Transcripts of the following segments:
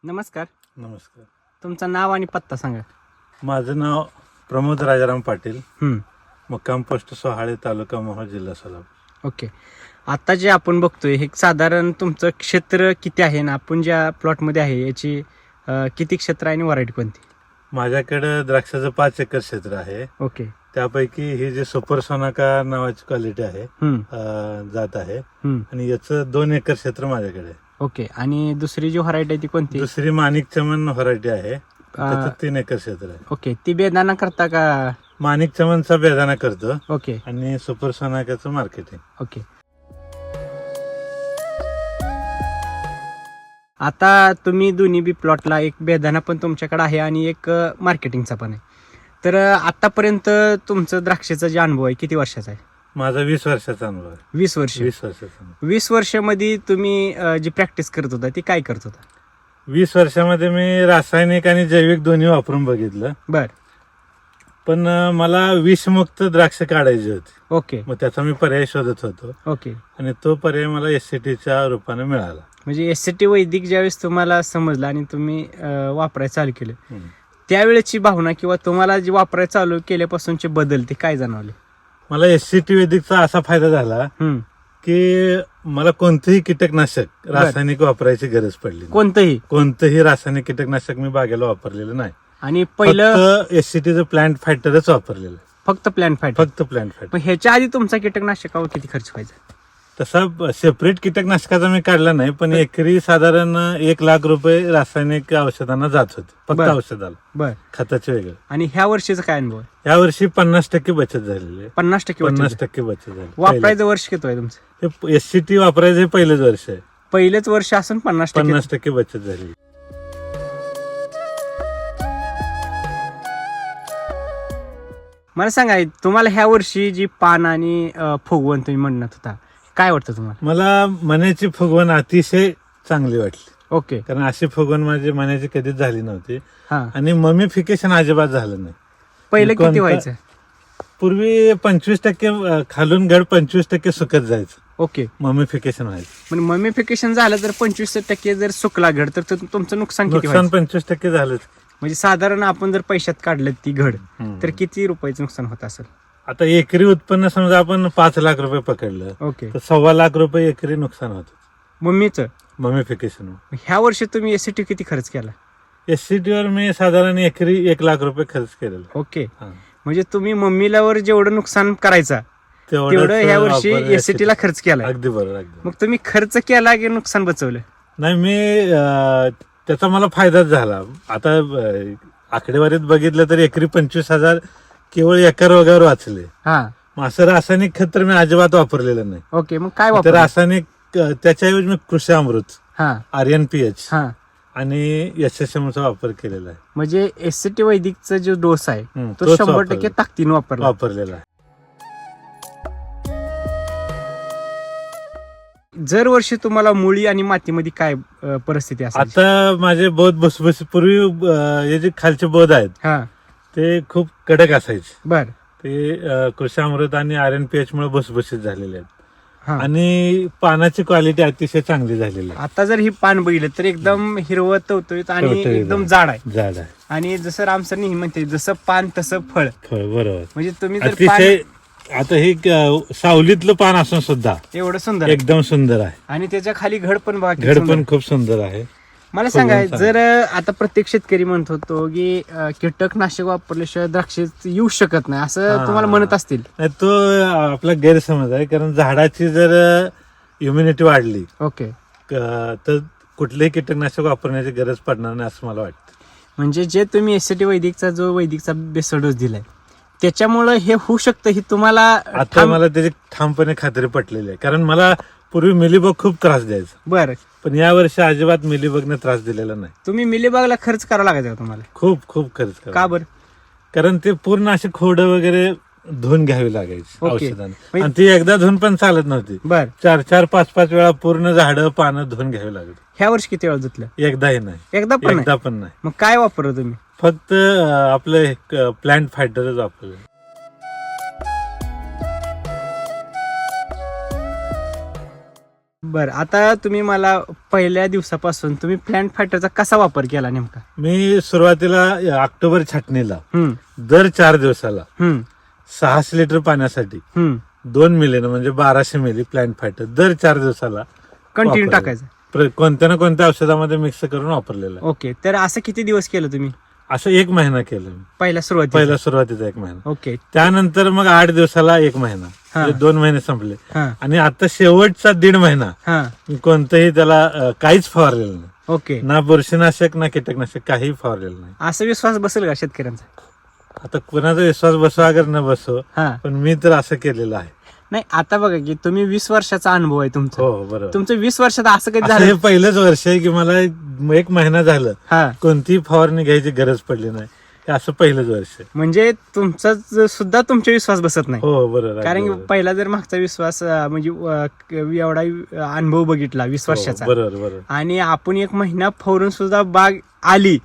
नमस्कार. नमस्कार. तुमचं नाव आणि पत्ता सांगा. माझं नाव प्रमोद राजाराम पाटील, हं, मुक्काम पोस्ट सोहाळे, तालुका मोहोळ, जिल्हा सोलापूर. ओके. आता जे आपण बघतोय हे साधारण तुमचं क्षेत्र किती आहे ना आपण ज्या प्लॉटमध्ये आहे याची किती क्षेत्र आहे आणि व्हरायटी कोणती? माझ्याकडे द्राक्षाचं 5 एकर क्षेत्र आहे. ओके. त्यापैकी ही जी सुपर सोनाका नावाची क्वालिटी आहे, हं, जात आहे, हं, आणि याचं 2 एकर क्षेत्र माझ्याकडे आहे. ओके. आणि दुसरी जी व्हरायटी आहे ती कोणती? दुसरी माणिक चमन व्हरायटी आहे, त्याचं 3 एकर क्षेत्र आहे. ओके. ती बेदाना करता का? माणिक चमनचा बेदाना करतो ओके, आणि सुपर सोनाकाचं मार्केटिंग. ओके. आता तुम्ही दोन्ही बी प्लॉटला एक बेदाना पण तुमच्याकडे आहे आणि एक मार्केटिंगचा पण आहे. तर आतापर्यंत तुमचं द्राक्षाचा जे अनुभव आहे किती वर्षाचा आहे? माझा 20 वर्षाचा अनुभव आहे. 20 वर्ष. 20 वर्षाचा अनुभव. 20 वर्षामध्ये तुम्ही जी प्रॅक्टिस करत होता ती काय करत होता? 20 वर्षामध्ये मी रासायनिक आणि जैविक दोन्ही वापरून बघितलं, बर. पण मला विषमुक्त द्राक्ष काढायची होती. ओके, मग त्याचा मी पर्याय शोधत होतो ओके. आणि तो पर्याय मला एससीटीच्या रूपाने मिळाला. म्हणजे एससीटी वैदिक ज्यावेळेस तुम्हाला समजलं आणि तुम्ही वापरायला चालू केलं हम्म. त्यावेळेची भावना किंवा तुम्हाला जे वापरायला चालू केल्यापासूनचे बदल ते काय जाणवले? मला एससीटी वैदिकचा असा फायदा झाला हम्म. की मला कोणतेही कीटकनाशक रासायनिक वापरायची गरज पडली नाही. कोणतंही रासायनिक कीटकनाशक मी बागेला वापरलेलं नाही. आणि पहिलं एससीटीचं प्लांट फायटरच वापरलेलं. फक्त प्लॅन्ट फाईट. फक्त प्लांट फायटर. पण ह्याच्या आधी तुमचा कीटकनाशकावर किती खर्च व्हायचा? तसा सेपरेट कीटकनाशकाचा मी काढला नाही, पण एकरी साधारण 1 लाख रुपये रासायनिक औषधांना जात होते, फक्त बरं. औषधाला, बर. खताचे वेगळं. आणि ह्या वर्षीचा काय अनुभव आहे? यावर्षी 50% बचत झालेली आहे. 50% 50% बचत झाली. वापरायचं वर्ष किती आहे तुमचं? एससीटी वापरायचं हे पहिलंच वर्ष आहे. पहिलेच वर्ष असून 50%. 50% बचत झाली. मला सांगा तुम्हाला ह्या वर्षी जी पान आणि फुगवण तुम्ही म्हणत होता काय वाटतं तुम्हाला? मला मण्याची फुगवण अतिशय चांगली वाटली, ओके. कारण अशी फुगवण माझी मण्याची कधीच झाली नव्हती. हा. आणि ममिफिकेशन अजिबात झालं नाही. पहिलं किती कोणतं- व्हायचं? पूर्वी 25% खालून घड 25% सुकत जायचं, ओके. ममिफिकेशन व्हायचं. पण ममिफिकेशन झालं तर 25% जर सुकला घड तर तुमचं नुकसान किती नुकसान व्हायचं? 25% झालंच. म्हणजे साधारण आपण जर पैशात काढलं ती घड हम्म. तर किती रुपयाचं नुकसान होत असेल? आता एकरी उत्पन्न समजा आपण 5 लाख रुपये पकडलं ओके. तर 1.25 लाख रुपये एकरी नुकसान होतं मम्मीचं. ममिफिकेशन. ह्या वर्षी तुम्ही एससीटी किती खर्च केला? एससीटीवर मी साधारण एकरी 1 लाख रुपये खर्च केलेला. ओके. हा. म्हणजे तुम्ही मम्मीलावर जेवढं नुकसान करायचा तेवढं ह्या वर्षी एससीटी ला खर्च केला. अगदी बरोबर. अगदी. मग तुम्ही खर्च केला की नुकसान बचवलं? नाही, मी त्याचा मला फायदाच झाला. आता आकडेवारीत बघितलं तर एकरी 25,000 केवळ एका रोगावर वाचले. हा. मग असं रासायनिक खत तर मी अजिबात वापरलेलं नाही. ओके. मग काय तर वापर? रासायनिक त्याच्याऐवजी मी कृषी अमृत, हा, RNPH हा. आणि SSM चा वापर केलेला आहे. म्हणजे एससीटी वैदिकचा जो डोस आहे तो तोच 100% वापरला. ताकदीने वापरला. वापरलेला आहे. जर वर्षी तुम्हाला मुळी आणि मातीमध्ये काय परिस्थिती असेल? आता माझे बोध भुसभुशीत, पूर्वी हे जे खालचे बोध आहेत हा. ते खूप कडक असायचे. बर. ते कृषी अमृत आणि RNPH मुळे भुसभुशीत झालेले आहेत. हा. आणि पानाची क्वालिटी अतिशय चांगली झालेली आहे. आता जर ही पान बघितलं तर एकदम हिरवत टवटवीत आणि टवटवीत एकदम आहे. जाड आहे. झाड आहे. आणि जसं राम सर नेहमी म्हणते जसं पान तसं फळ. फळ. बरोबर. म्हणजे तुम्ही जर अतिशय पान आता हे सावलीतलं पान असून सुद्धा एवढं सुंदर आहे. एकदम सुंदर आहे. आणि त्याच्या खाली घड पण बघा किती घड सुंदर पण आहे. खूप सुंदर आहे. मला खूप सांगा छान. जर आता प्रत्येक शेतकरी म्हणत होतो की कीटकनाशक वापरल्याशिवाय द्राक्ष येऊ शकत नाही असं हा. तुम्हाला म्हणत असतील. नाही, तो आपला गैरसमज आहे. कारण झाडाची जर इम्युनिटी वाढली ओके. तर कुठलेही कीटकनाशक वापरण्याची गरज पडणार नाही असं मला वाटतं. म्हणजे जे तुम्ही एससीटी वैदिकचा बेस्ट डोस दिलाय त्याच्यामुळं हे होऊ शकतं ही तुम्हाला आता मला त्याची ठामपणे खात्री पटलेली आहे. कारण मला पूर्वी मिलीबग खूप त्रास द्यायचा, बर. पण यावर्षी अजिबात मिलीबगने त्रास दिलेला नाही. तुम्ही मिलीबागला खर्च करावा लागायचा का तुम्हाला? खूप खूप खर्च का करा. बर? कारण ते पूर्ण असे खोडं वगैरे धुवून घ्यावी लागायची ओके. औषधाने, आणि ती एकदा धुवून पण चालत नव्हती. बर. 4-4, 5-5 वेळा पूर्ण झाडं पानं धुवून घ्यावी लागत. ह्या वर्षी किती वेळा धुतलं? एकदाही नाही. एकदा पण नाही? एकदा पण नाही. मग काय वापरलं तुम्ही? फक्त आपलं प्लांट फायटरच वापरलं. बरं, आता तुम्ही मला पहिल्या दिवसापासून तुम्ही प्लांट फायटरचा कसा वापर केला नेमका? मी सुरुवातीला ऑक्टोबर छाटणीला हम्म, दर 4 दिवसाला हम्म, 600 लिटर पाण्यासाठी हम्म. 2 मिलीनं म्हणजे 1200 मिली प्लांट फायटर दर 4 दिवसाला कंटिन्यू वापरलं. टाकायचं. कोणत्या ना कोणत्या औषधामध्ये मिक्स करून वापरलेलं आहे. ओके, तर असं किती दिवस केलं तुम्ही असं 1 महिना केलं मी. पहिल्या सुरुवातीला? पहिला सुरुवातीचा 1 महिना. ओके. त्यानंतर मग 8 दिवसाला 1 महिना, हा. म्हणजे 2 महिने संपले. हा, आणि आता शेवटचा 1.5 महिना हा. मी कोणतंही त्याला काहीच फवारलेलं नाही. ओके. ना बुरशीनाशक ना कीटकनाशक काही फवारलेलं नाही. असा विश्वास बसेल का शेतकऱ्यांचा? आता कुणाचा विश्वास बसो अगर न बसो, हा. पण मी तर असं केलेलं आहे. नाही, आता बघा की तुम्ही 20 वर्षाचा अनुभव आहे तुमचा. हो बरोबर. तुमचं 20 वर्षात असं कधी असं हे झालं? पहिलंच वर्ष आहे की मला 1 महिना झालं हा, कोणतीही फवारणी घ्यायची गरज पडली नाही. हे असं पहिलंच वर्ष आहे. म्हणजे तुमचा सुद्धा तुमचा विश्वास बसत नाही. हो बरोबर. कारण की बरोबर. पहिला जर मागचा विश्वास म्हणजे एवढा अनुभव बघितला 20 वर्षाचा, बरोबर बरोबर. आणि आपण 1 महिना फवरून सुद्धा बाग आली,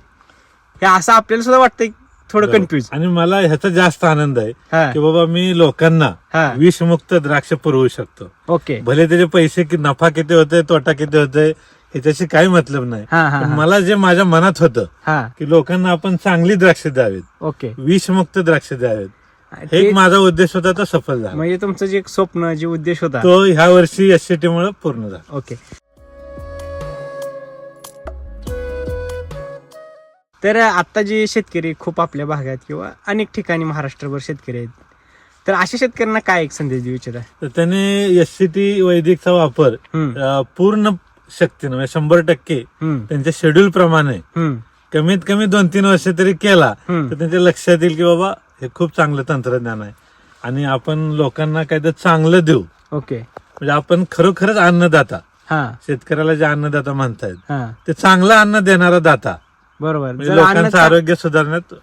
हे असं आपल्याला सुद्धा वाटतंय थोडं बरोबर. कन्फ्युज. आणि मला ह्याचा जास्त आनंद आहे हा, की बाबा मी लोकांना हा. विषमुक्त द्राक्ष पुरवू शकतो. ओके. भले त्याचे पैसे नफा किती होते तोटा किती होते ह्याच्याशी काही मतलब नाही. हा, हा, पण हा. मला जे माझ्या मनात होतं हा. की लोकांना आपण चांगली द्राक्ष द्यावीत, ओके. विषमुक्त द्राक्ष द्यावीत, हे ते- एक माझा उद्देश होता, तो सफल झाला. म्हणजे तुमचं जे एक स्वप्न, जे उद्देश होता, तो ह्या वर्षी एससीटी मुळे पूर्ण झाला. ओके. तर आता जे शेतकरी खूप आपल्या भागात किंवा अनेक ठिकाणी महाराष्ट्रभर शेतकरी आहेत, तर अशा शेतकऱ्यांना काय एक संदेश देऊ इच्छिता? तर त्याने एससीटी वैदिकचा वापर पूर्ण शक्तीनं म्हणजे 100% त्यांच्या शेड्यूल प्रमाणे कमीत कमी 2-3 वर्ष तरी केला तर त्यांच्या लक्षात येईल की बाबा हे खूप चांगलं तंत्रज्ञान आहे आणि आपण लोकांना काहीतरी चांगलं देऊ. ओके. म्हणजे आपण खरोखरच अन्नदाता, हा, शेतकऱ्याला जे अन्नदाता म्हणतायत हा, ते चांगलं अन्न देणारा दाता, बरोबर. म्हणजे जर लोकांचं अन्नाचा- आरोग्य सुधारण्यात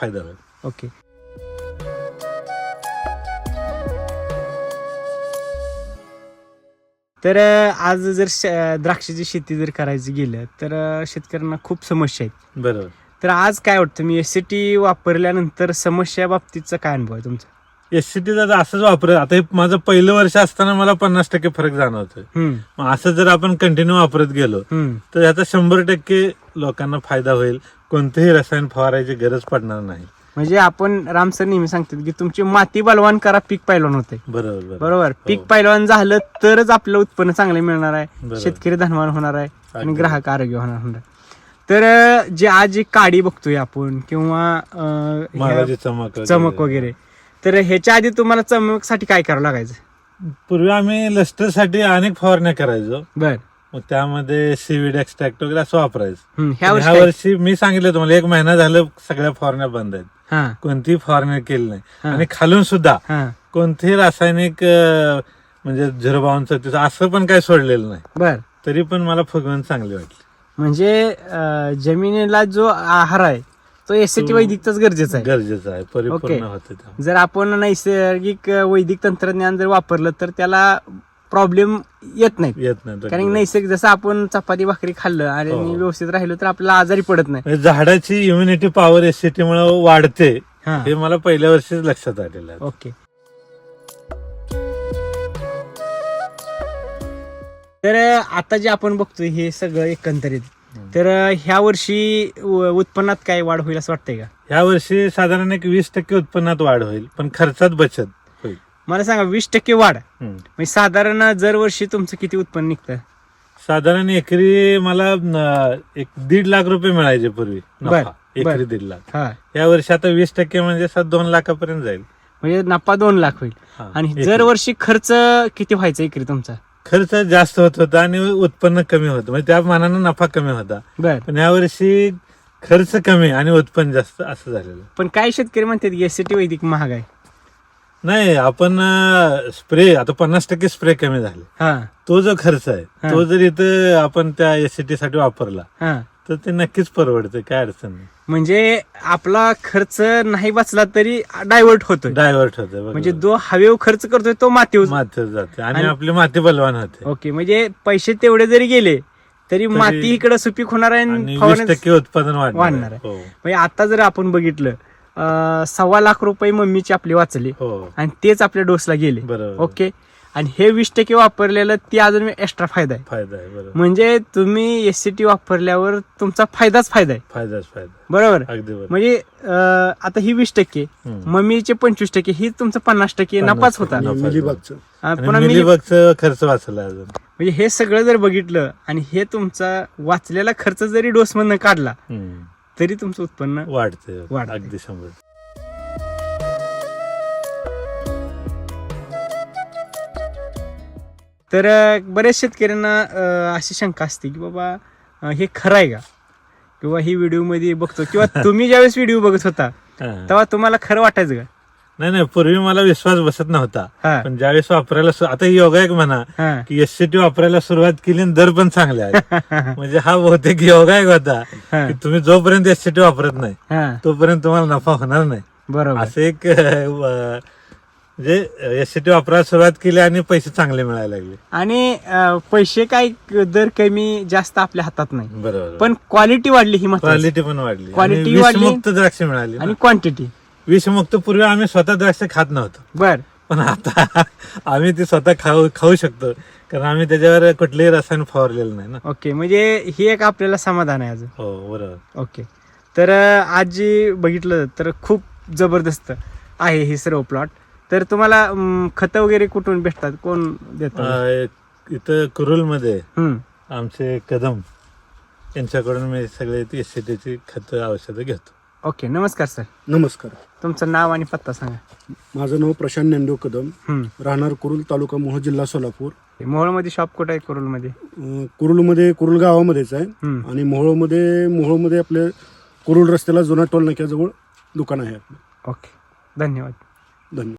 फायदा होईल. ओके. तर आज जर द्राक्षाची शेती जर करायची गेलं तर शेतकऱ्यांना खूप समस्या आहेत. बरोबर. तर आज काय वाटतं, मी एससीटी वापरल्यानंतर समस्या बाबतीतचा काय अनुभव आहे तुमचा? एससीटीचा असंच वापर, आता हे माझं पहिलं वर्ष असताना मला 50% फरक जाणवतोय. मग असं जर आपण कंटिन्यू वापरत गेलो तर याचा 100% लोकांना फायदा होईल. कोणतेही रसायन फवारायची गरज पडणार नाही. म्हणजे आपण राम सर नेहमी सांगतात की तुमची माती बलवान करा, पीक पैलवान होते. बरोबर बरोबर. पीक पैलवान झालं तरच आपलं उत्पन्न चांगलं मिळणार आहे, बरोबर. शेतकरी धनवान होणार आहे आणि अगदी. ग्राहक आरोग्य होणार. तर जे आज जी काडी बघतोय आपण किंवा मालाची चमक चमक वगैरे, तर ह्याच्या आधी तुम्हाला चमकसाठी काय करावं लागायचं? पूर्वी आम्ही लस्टरसाठी अनेक फवारण्या करायचो. बर. मग त्यामध्ये सीवीड एक्स्ट्रॅक्ट वगैरे असं वापरायचं. ह्या ह्या वर्षी वर्षी मी सांगितलं तुम्हाला 1 महिना झालं सगळ्या फवारण्या बंद आहेत. हा, कोणतीही फवारणी केली नाही. हा. आणि खालून सुद्धा हा, कोणतेही रासायनिक म्हणजे 052 असं पण काही सोडलेलं नाही. बर. तरी पण मला फुगवण चांगली वाटली. म्हणजे जमिनीला जो आहार आहे तो एससीटी वैदिकचाच गरजेचा आहे. गरजेचं आहे, परिपूर्ण ओके. होतं ते. जर आपण नैसर्गिक वैदिक तंत्रज्ञान जर वापरलं तर त्याला प्रॉब्लेम येत नाही. येत नाही. कारण की नैसर्गिक जसं आपण चपाती भाकरी खाल्लं आणि हो. व्यवस्थित राहिलो तर आपल्याला आजारी पडत नाही. म्हणजे झाडाची इम्युनिटी पॉवर एससीटी मुळे वाढते, हा. हे मला पहिल्या वर्षीच लक्षात आलेलं आहे. ओके. तर आता जे आपण बघतोय हे सगळं एकंदरीत, तर ह्या वर्षी उत्पन्नात काय वाढ होईल असं वाटतंय का? ह्या वर्षी साधारण एक 20% उत्पन्नात वाढ होईल, पण खर्चात बचत होईल. मला सांगा, 20% वाढ हम्म. म्हणजे साधारण दरवर्षी तुमचं किती उत्पन्न निघतं? साधारण एकरी मला एक 1.5 लाख रुपये मिळायचे पूर्वी बर, नफा. एकरी 1.5 लाख. हा, या वर्षी आता 20% म्हणजे 2 लाखापर्यंत जाईल. म्हणजे नफा 2 लाख होईल. हा, आणि एकरी. दरवर्षी खर्च किती व्हायचा एकरी तुमचा? खर्च जास्त होत होता आणि उत्पन्न कमी होतं, म्हणजे त्या मानानं नफा कमी होता. बर. पण यावर्षी खर्च कमी आणि उत्पन्न जास्त असं झालेलं. पण काही शेतकरी म्हणतात की एससीटी वैदिक महाग आहे. नाही, आपण स्प्रे आता 50% स्प्रे कमी झाले. हा, तो जो खर्च आहे हा. तो जर इथं आपण त्या एससीटी साठी वापरला हा. तर ते नक्कीच परवडते, काय अडचण नाही. म्हणजे आपला खर्च नाही बचला तरी डायव्हर्ट होतोय. डायव्हर्ट होते. म्हणजे जो हवेवर खर्च करतोय तो मातीवर. मातीवर जाते आणि आणि- आपली माती बलवान होते. ओके. म्हणजे पैसे तेवढे जरी गेले तरी माती इकडे सुपीक होणार आहे आणि आणि 20% उत्पादन वाढणार आहे. आहे. हो म्हणजे आता जर आपण बघितलं 1.25 लाख रुपये मम्मीचे आपले वाचले हो आणि तेच आपल्या डोसला गेले. बरोबर. ओके. आणि हे 20% वापरलेलं ती अजून एक्स्ट्रा फायदा आहे. फायदा आहे बरोबर. म्हणजे तुम्ही SCT वापरल्यावर तुमचा फायदाच फायदा आहे. फायदाच फायदा. बरोबर. अगदी बरोबर. म्हणजे आता ही 20%, मम्मीचे 25%, ही तुमचा 50% नफाच होता. पुन्हा मिलीबगचा खर्च वाचला अजून. म्हणजे हे सगळं जर बघितलं आणि हे तुमचा वाचलेला खर्च जरी डोस मधनं काढला तरी तुमचं उत्पन्न वाढते वाढतंय. अगदी 100. तर बऱ्याच शेतकऱ्यांना अशी शंका असते की बाबा हे खरं आहे का, किंवा ही व्हिडिओ मध्ये बघतो, किंवा तुम्ही ज्यावेळेस व्हिडिओ बघत होता तेव्हा तुम्हाला खरं वाटायचं का? नाही, पूर्वी मला विश्वास बसत नव्हता, पण ज्यावेळेस वापरायला आता योगायोग म्हणा की SCT वापरायला सुरुवात केली आणि दर पण चांगले आहे. म्हणजे हा बहुतेक योगायोग होता की तुम्ही जोपर्यंत SCT वापरत नाही तोपर्यंत तुम्हाला नफा होणार नाही. बरोबर. असं एक म्हणजे SCT वापरायला सुरुवात केली आणि पैसे चांगले मिळायला लागले. आणि पैसे काय दर कमी जास्त आपल्या हातात नाही, बरोबर, पण क्वालिटी वाढली ही महत्त्वाची. क्वालिटी पण वाढली, क्वालिटी वाढली, विषमुक्त द्राक्ष मिळाली आणि क्वांटिटी. विषमुक्त पूर्वी आम्ही स्वतः द्राक्ष खात नव्हतो, बर, पण आता आम्ही ती स्वतः खाऊ शकतो, कारण आम्ही त्याच्यावर कुठलेही रसायन फवारलेलं नाही ना. ओके, म्हणजे ही एक आपल्याला समाधान आहे अजून. हो बरोबर. ओके, तर आज जे बघितलं तर खूप जबरदस्त आहे हे सर्व प्लॉट. तर तुम्हाला खत वगैरे कुठून भेटतात, कोण देतात? इथं कुरुलमध्ये आमचे कदम यांच्याकडून मी सगळे SCTची खत औषधं घेतो. ओके, नमस्कार सर. नमस्कार. तुमचं नाव आणि पत्ता सांगा. माझं नाव प्रशांत ज्ञानदेव कदम, राहणार कुरुल, तालुका मोहोळ, जिल्हा सोलापूर. मोहोळमध्ये शॉप कुठं आहे? कुरुलमध्ये? कुरुलमध्ये, कुरुल गावामध्येच आहे, आणि मोहोळमध्ये आपल्या कुरुल रस्त्याला जुना टोल नाक्याजवळ दुकान आहे आपलं. ओके, धन्यवाद. धन्यवाद.